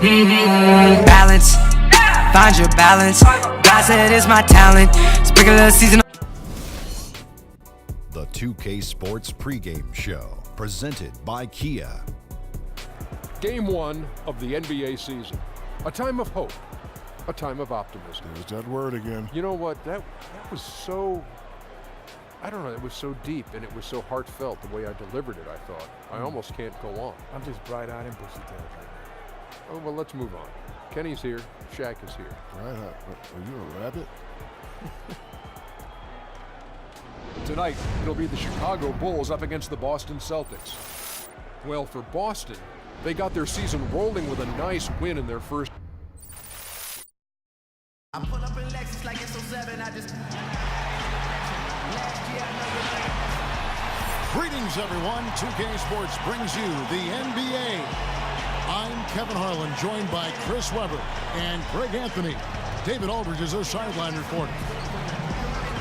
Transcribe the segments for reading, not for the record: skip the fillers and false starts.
Balance, find your balance. God said it's my talent. Sprinkle season. The 2K Sports pregame show, presented by Kia. Game 1 of the NBA season. A time of hope, a time of optimism. There's that word again. You know what? That was so, I don't know, it was so deep and it was so heartfelt the way I delivered it, I thought. I almost can't go on. I'm just bright-eyed and bushy-tailed right now. Oh, well, let's move on. Kenny's here. Shaq is here. Right, are you a rabbit? Tonight, it'll be the Chicago Bulls up against the Boston Celtics. Well, for Boston, they got their season rolling with a nice win in their first. I pull up in Lexus like it's 07. I just. Greetings, everyone. 2K Sports brings you the NBA. I'm Kevin Harlan, joined by Chris Webber and Greg Anthony. David Aldridge is our sideline reporter.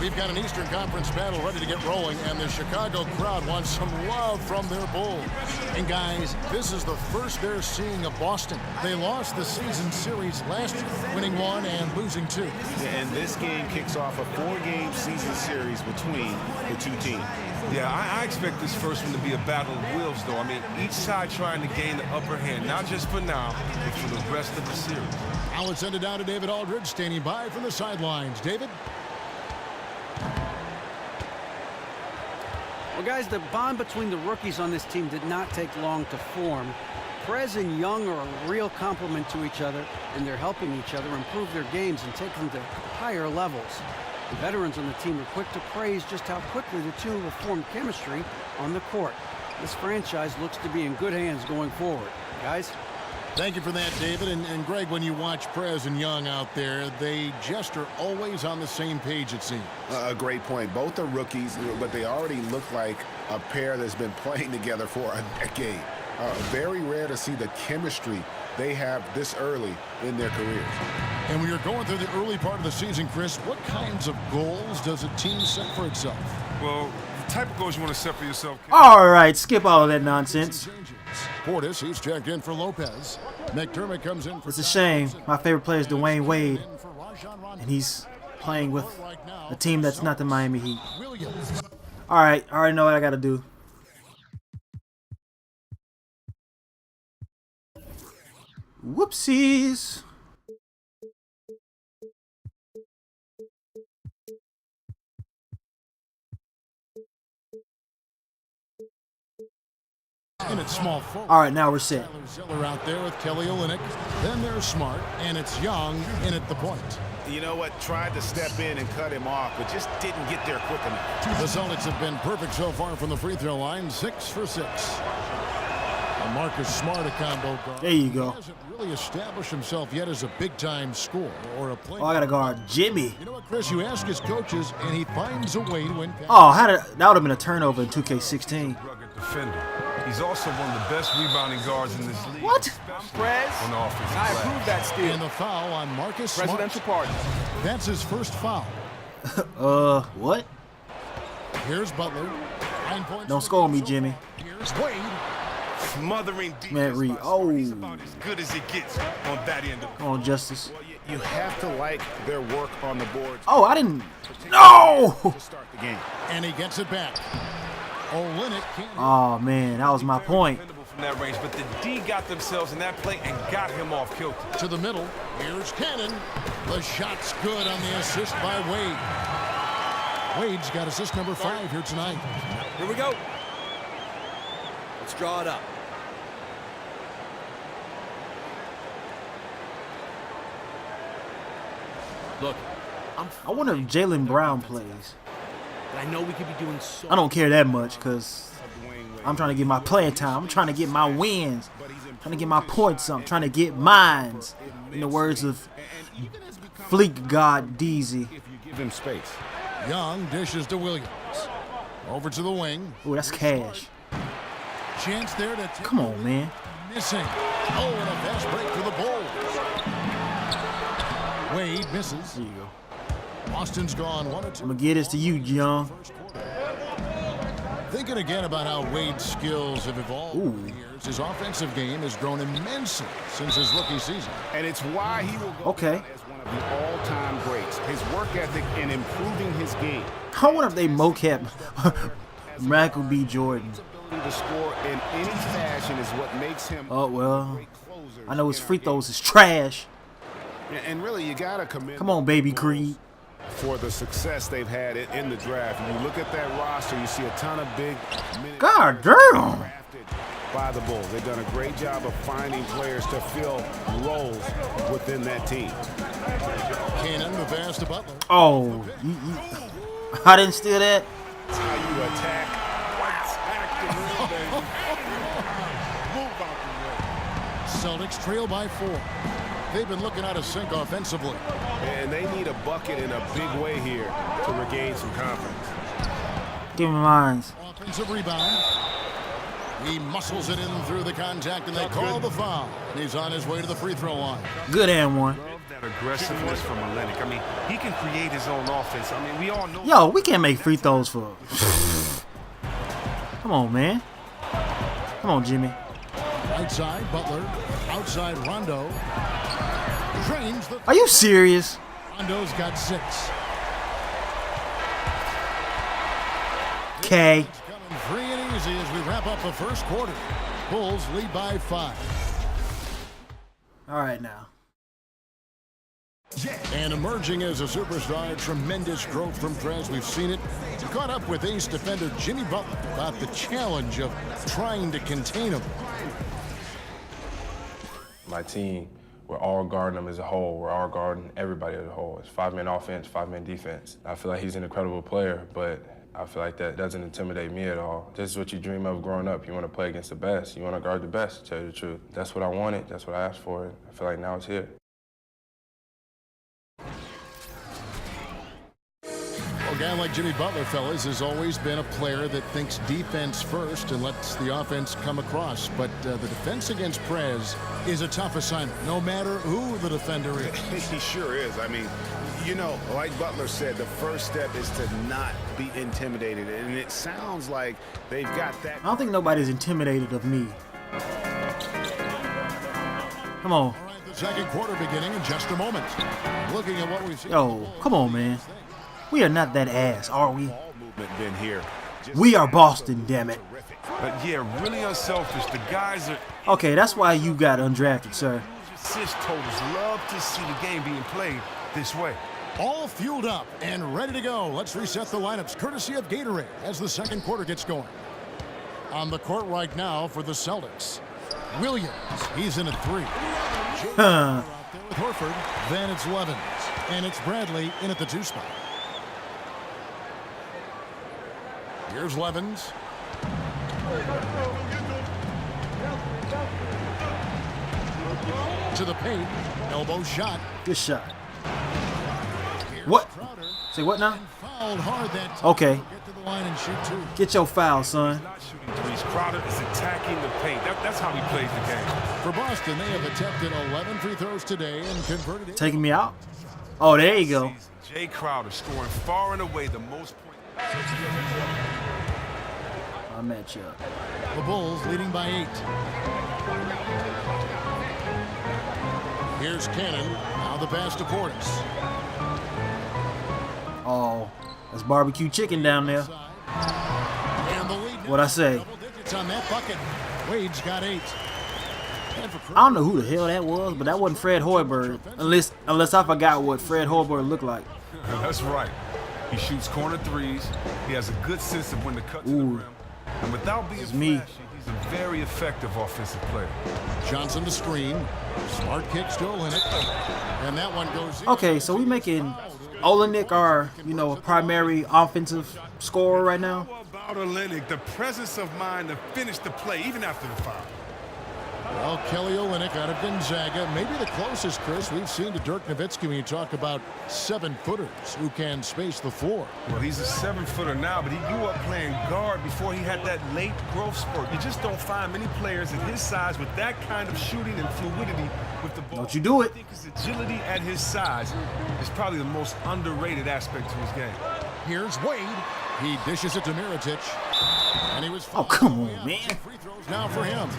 We've got an Eastern Conference battle ready to get rolling, and the Chicago crowd wants some love from their Bulls. And guys, this is the first they're seeing of Boston. They lost the season series last year, winning 1 and losing 2. And this game kicks off a 4-game season series between the two teams. Yeah, I expect this first one to be a battle of wills, though. I mean, each side trying to gain the upper hand, not just for now, but for the rest of the series. Now let's send it down to David Aldridge, standing by from the sidelines. David? Well, guys, the bond between the rookies on this team did not take long to form. Prez and Young are a real complement to each other, and they're helping each other improve their games and take them to higher levels. The veterans on the team are quick to praise just how quickly the two have formed chemistry on the court. This franchise looks to be in good hands going forward. Guys? Thank you for that, David. And Greg, when you watch Prez and Young out there, they just are always on the same page, it seems. A great point. Both are rookies, but they already look like a pair that's been playing together for a decade. Very rare to see the chemistry they have this early in their careers. And when you're going through the early part of the season, Chris, what kinds of goals does a team set for itself? Well, the type of goals you want to set for yourself. All right, skip all of that nonsense. Portis, he's checked in for Lopez. McDermott comes in. It's a shame. My favorite player is Dwayne Wade, and he's playing with a team that's not the Miami Heat. All right, I already know what I got to do. Whoopsies. And it's small forward. All right, now we're set. Zeller out there with Kelly Olynyk. Then there's Smart, and it's Young in at the point. You know what? Tried to step in and cut him off, but just didn't get there quick enough. The Celtics have been perfect so far from the free throw line, 6 for 6. And Marcus Smart, a combo guard. There you go. He hasn't really established himself yet as a big-time scorer or a player. Oh, I got to guard Jimmy. You know what, Chris? You ask his coaches, and he finds a way to win. Oh, that would have been a turnover in 2K16. Rugged defender. He's also one of the best rebounding guards in this league. What? I'm Prez, On the offensive and I glass. approve that steal. And the foul on Marcus Smart. Presidential pardon. That's his first foul. What? Here's Butler. 9 points. Don't score me, Jimmy. Here's Wade. Smothering Matt Reed. Oh. He's about as good as it gets on that end of it. Come on, Justice. You have to like their work on the board. Oh, I didn't. No! To start the game. And he gets it back. OLYNYK can't. Oh, man, that was my point. From that range, but the D got themselves in that play and got him off kilter. To the middle. Here's Cannon. The shot's good on the assist by Wade. Wade's got assist number 5 here tonight. Here we go. Let's draw it up. Look, I wonder if Jaylen Brown plays. I know we could be doing so. I don't care that much because I'm trying to get my playing time. I'm trying to get my wins. I'm trying to get my points up. I'm trying to get mines. In the words of Fleek God Deezy. If you give him space. Young dishes to Williams. Over to the wing. Ooh, that's cash. Chance there to Come on, man. missing. Oh, and a fast break for the Bulls. Wade misses. There you go. Boston's gone 1 or 2. I'm going to get this to you, Young. Thinking again about how Wade's skills have evolved over the years, his offensive game has grown immensely since his rookie season. And it's why he will go down as one of the all-time greats. His work ethic in improving his game. I wonder if they mocap Michael B. Jordan. To score in any fashion is what makes him. Oh, well, I know his free throws is trash. And really, you got to commend. Come on, baby Creed. For the success they've had in the draft. When you look at that roster, you see a ton of big minutes. God damn. By the Bulls. They've done a great job of finding players to fill roles within that team. Cannon, the pass to Butler. Oh, I didn't steal that. That's how you attack. Celtics trail by 4. They've been looking out of sync offensively. And they need a bucket in a big way here to regain some confidence. Give me mines. Offensive rebound. He muscles it in through the contact, and they call the foul. And he's on his way to the free throw line. Good and one. Love that aggressiveness from OLYNYK. I mean, he can create his own offense. I mean, we all know. Yo, we can't make free throws for. Come on, man. Come on, Jimmy. Right side, Butler. Outside, Rondo. Are you serious? Rondo's got 6. Okay. It's coming free and easy as we wrap up the first quarter. Bulls lead by 5. All right now. And emerging as a superstar, tremendous growth from Prez. We've seen it. He caught up with ace defender Jimmy Butler about the challenge of trying to contain him. My team, we're all guarding them as a whole. We're all guarding everybody as a whole. It's 5-man offense, 5-man defense. I feel like he's an incredible player, but I feel like that doesn't intimidate me at all. This is what you dream of growing up. You want to play against the best. You want to guard the best, to tell you the truth. That's what I wanted. That's what I asked for. I feel like now it's here. A guy like Jimmy Butler, fellas, has always been a player that thinks defense first and lets the offense come across. But the defense against Prez is a tough assignment, no matter who the defender is. He sure is. I mean, you know, like Butler said, the first step is to not be intimidated. And it sounds like they've got that. I don't think nobody's intimidated of me. Come on. All right, the second quarter beginning in just a moment. Looking at what we've seen. Yo, come on, man. We are not that ass, are we? Been here. We are Boston, damn it. But yeah, really unselfish. The guys are. Okay, that's why you got undrafted, sir. Assist totals. Love to see the game being played this way. All fueled up and ready to go. Let's reset the lineups, courtesy of Gatorade, as the second quarter gets going. On the court right now for the Celtics, Williams. He's in at 3. Out there with Horford. Then it's Levens. And it's Bradley in at the 2 spot. Here's Levens. To the paint. Elbow shot. Good shot. What? Say what now? Fouled hard that time. Okay. Get to the line and shoot 2. Get your foul, son. Not shooting threes. Crowder is attacking the paint. That's how he plays the game. For Boston, they have attempted 11 free throws today and converted it. Taking me out? Oh, there you go. Jay Crowder scoring far and away the most points. I met you. The Bulls leading by 8. Here's Cannon. Now the pass to Portis. Oh, that's barbecue chicken down there. And the lead. What'd I say? Double digits on that bucket. Wade's got 8. I don't know who the hell that was, but that wasn't Fred Hoiberg. Unless I forgot what Fred Hoiberg looked like. That's right. He shoots corner threes. He has a good sense of when to cut to the rim. And without being flashy, he's a very effective offensive player. Johnson to screen. Smart kicks to OLYNYK. And that one goes in. Okay, so we making OLYNYK our, primary offensive scorer right now. About OLYNYK, the presence of mind to finish the play even after the foul. Well, Kelly OLYNYK out of Gonzaga, maybe the closest, Chris, we've seen to Dirk Nowitzki when you talk about 7-footers who can space the floor. Well, he's a 7-footer now, but he grew up playing guard before he had that late growth spurt. You just don't find many players at his size with that kind of shooting and fluidity with the ball. Don't you do it. I think his agility at his size is probably the most underrated aspect to his game. Here's Wade. He dishes it to Mirotic. And he was Oh, come on, man. Free throws now for him.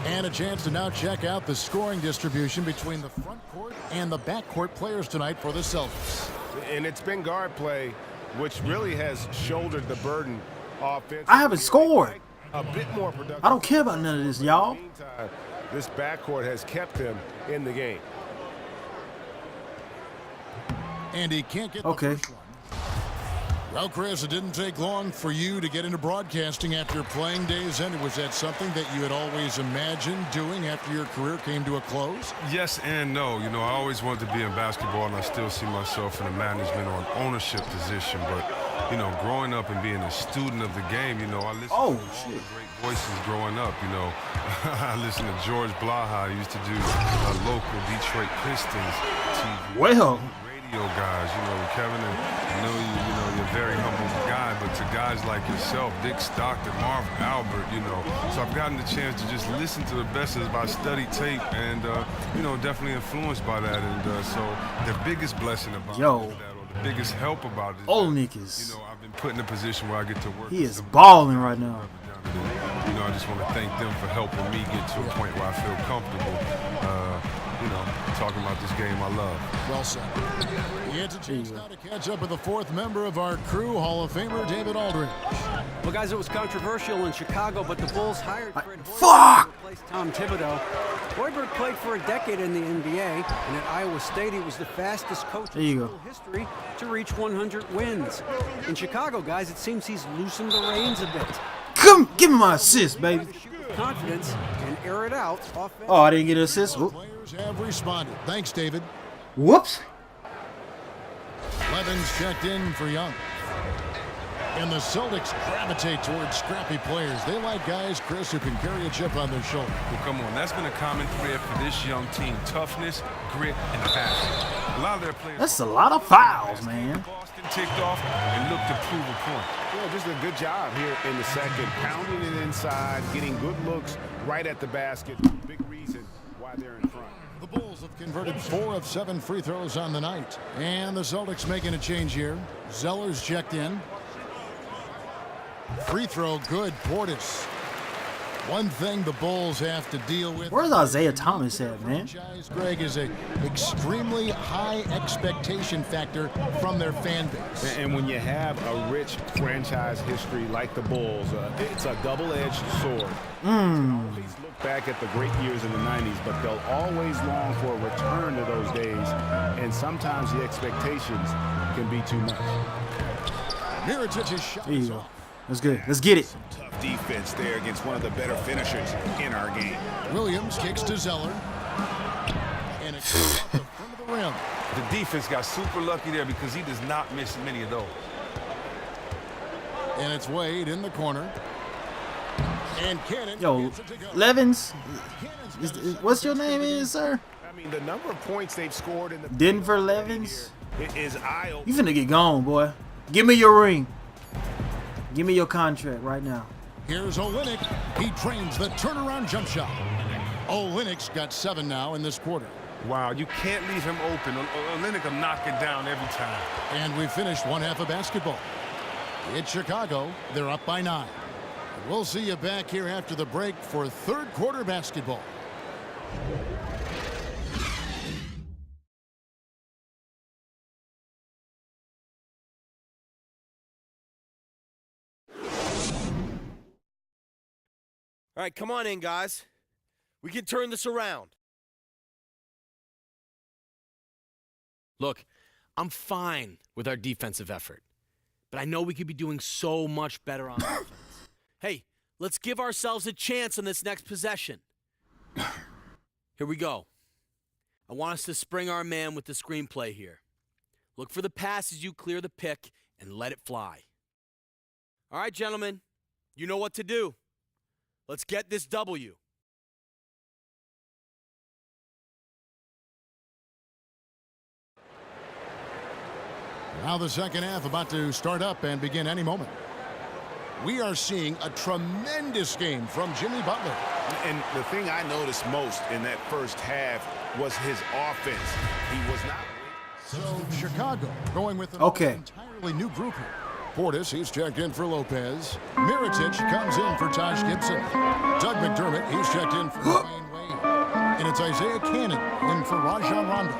And a chance to now check out the scoring distribution between the front court and the back court players tonight for the Celtics. And it's been guard play, which really has shouldered the burden offensively. I haven't scored. A bit more productive. I don't care about none of this, y'all. Meantime, this backcourt has kept them in the game. And he can't get the first one. Well, Chris, it didn't take long for you to get into broadcasting after playing days ended. Was that something that you had always imagined doing after your career came to a close? Yes and no. You know, I always wanted to be in basketball, and I still see myself in a management or an ownership position. But, you know, growing up and being a student of the game, you know, I listened to all the great voices growing up, you know. I listened to George Blaha. He used to do local Detroit Pistons TV. Well. Guys, you know, Kevin, and I know you're a very humble guy, but to guys like yourself, Dick Stockton, Marv Albert, you know, so I've gotten the chance to just listen to the best as I study tape, and you know, definitely influenced by that, and so the biggest blessing about that, or the biggest help about it, OLYNYK is, you know, I've been put in a position where I get to work. He is balling right now. You know, I just want to thank them for helping me get to a point where I feel comfortable. You know, talking about this game I love. Well said. He gets a chance now to catch up with the fourth member of our crew, Hall of Famer David Aldridge. Well, guys, it was controversial in Chicago, but the Bulls hired Fred Hoiberg to replace Tom Thibodeau. Hoiberg played for a decade in the NBA, and at Iowa State, he was the fastest coach in school history to reach 100 wins. In Chicago, guys, it seems he's loosened the reins a bit. Come, give me my assist, baby. Confidence and air it out. Oh, I didn't get an assist. Players have responded. Thanks, David. Whoops. Levins checked in for Young. And the Celtics gravitate towards scrappy players. They like guys, Chris, who can carry a chip on their shoulder. Well, come on. That's been a common thread for this young team. Toughness, grit, and passion. A lot of their players... That's a lot of fouls, man. Boston ticked off and looked to prove a point. Yeah, just a good job here in the second. Pounding it inside, getting good looks right at the basket. Big reason why they're in front. The Bulls have converted 4 of 7 free throws on the night. And the Celtics making a change here. Zeller's checked in. Free throw good, Portis. One thing the Bulls have to deal with. Where's Isaiah Thomas at, man? Greg, is a extremely high expectation factor from their fan base. And when you have a rich franchise history like the Bulls, it's a double-edged sword. Always look back at the great years in the 90s, but they'll always long for a return to those days. And sometimes the expectations can be too much. Mirotic's shot. There you go. That's good. Let's get it. Tough defense there against one of the better finishers in our game. Williams kicks to Zeller. And it comes up the front of the rim. The defense got super lucky there because he does not miss many of those. And it's Wade in the corner. And Cannon. Yo, Levins, what's your name sir? I mean, the number of points they've scored in the Denver Levins. is eye-opening. You finna get gone, boy. Give me your ring. Give me your contract right now. Here's OLYNYK. He trains the turnaround jump shot. OLYNYK's got 7 now in this quarter. Wow, you can't leave him open. OLYNYK will knock it down every time. And we finished one half of basketball. It's Chicago. They're up by 9. We'll see you back here after the break for third quarter basketball. All right, come on in, guys. We can turn this around. Look, I'm fine with our defensive effort, but I know we could be doing so much better on offense. Hey, let's give ourselves a chance on this next possession. Here we go. I want us to spring our man with the screenplay here. Look for the pass as you clear the pick and let it fly. All right, gentlemen, you know what to do. Let's get this W. Now the second half about to start up and begin any moment. We are seeing a tremendous game from Jimmy Butler. And the thing I noticed most in that first half was his offense. He was not. So Chicago going with an entirely new group here. Portis, he's checked in for Lopez. Mirotic comes in for Taj Gibson. Doug McDermott, he's checked in for Dwayne Wade. And it's Isaiah Cannon in for Rajon Rondo.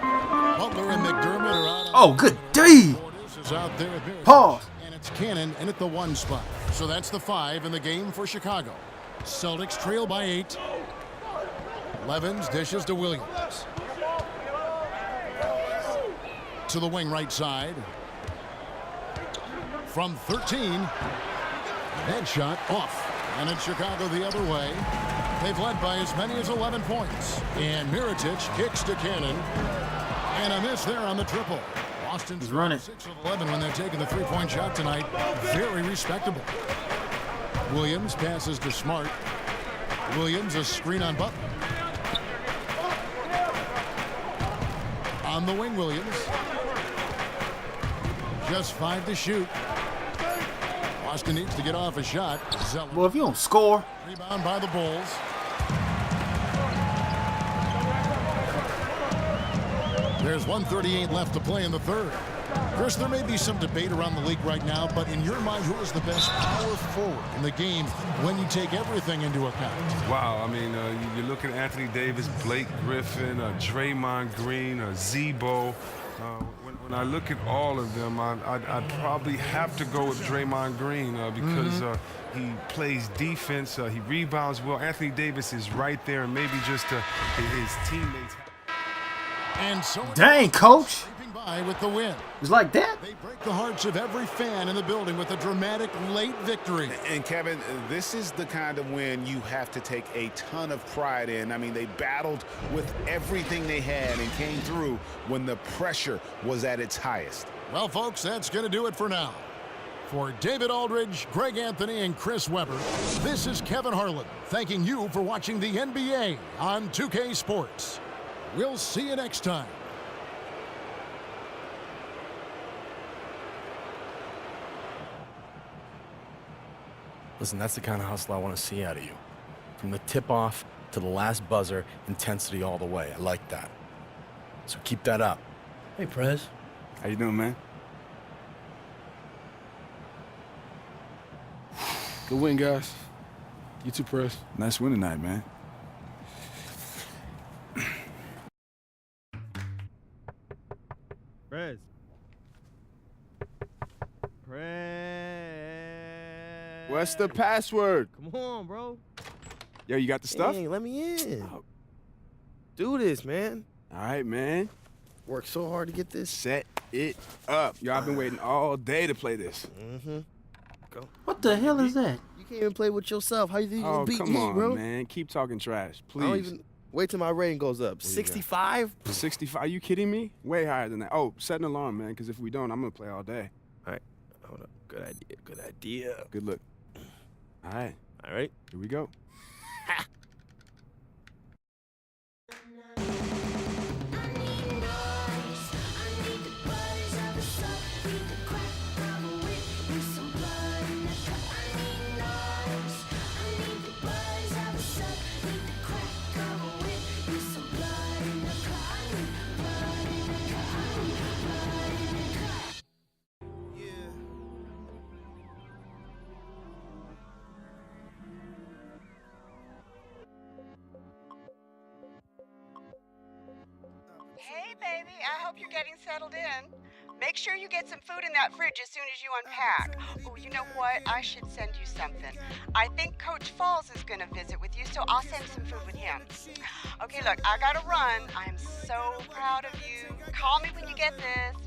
Butler and McDermott are out. Oh, good D. Portis is out there. Pause. And it's Cannon in at the 1 spot. So that's the 5 in the game for Chicago. Celtics trail by 8. Levens dishes to Williams. To the wing right side. From 13. Headshot off. And it's Chicago the other way. They've led by as many as 11 points. And Mirotic kicks to Cannon. And a miss there on the triple. Boston's running 6 of 11 when they're taking the 3-point shot tonight. Very respectable. Williams passes to Smart. Williams a screen on Butler. On the wing, Williams. Just 5 to shoot. Boston needs to get off a shot. Zeller. Well, if you don't score. Rebound by the Bulls. There's 1:38 left to play in the third. Chris, there may be some debate around the league right now, but in your mind, who is the best power forward in the game when you take everything into account? Wow, I mean, you look at Anthony Davis, Blake Griffin, Draymond Green, Zebo. When I look at all of them, I'd probably have to go with Draymond Green because he plays defense, he rebounds well. Anthony Davis is right there, and maybe just his teammates. And so dang, coach. By with the win. It's like that. They break the hearts of every fan in the building with a dramatic late victory. And Kevin, this is the kind of win you have to take a ton of pride in. I mean, they battled with everything they had and came through when the pressure was at its highest. Well, folks, that's going to do it for now. For David Aldridge, Greg Anthony, and Chris Webber, this is Kevin Harlan thanking you for watching the NBA on 2K Sports. We'll see you next time. Listen, that's the kind of hustle I want to see out of you. From the tip-off to the last buzzer, intensity all the way. I like that. So keep that up. Hey, Prez. How you doing, man? Good win, guys. You too, Prez. Nice win tonight, man. Prez. What's the password? Come on, bro. Yo, you got the stuff? Hey, let me in. Oh. Do this, man. All right, man. Worked so hard to get this. Set it up. Yo, I've been waiting all day to play this. Go. What the hell is that? You can't even play with yourself. How you think you gonna beat me, bro? Come on, man. Keep talking trash, please. I don't even wait till my rating goes up. 65? 65? Are you kidding me? Way higher than that. Oh, set an alarm, man, because if we don't, I'm going to play all day. All right. Hold up. Good idea. Good idea. Good look. All right. All right. Here we go. Hey, baby, I hope you're getting settled in. Make sure you get some food in that fridge as soon as you unpack. Oh, you know what? I should send you something. I think Coach Falls is going to visit with you, so I'll send some food with him. Okay, look, I got to run. I'm so proud of you. Call me when you get this.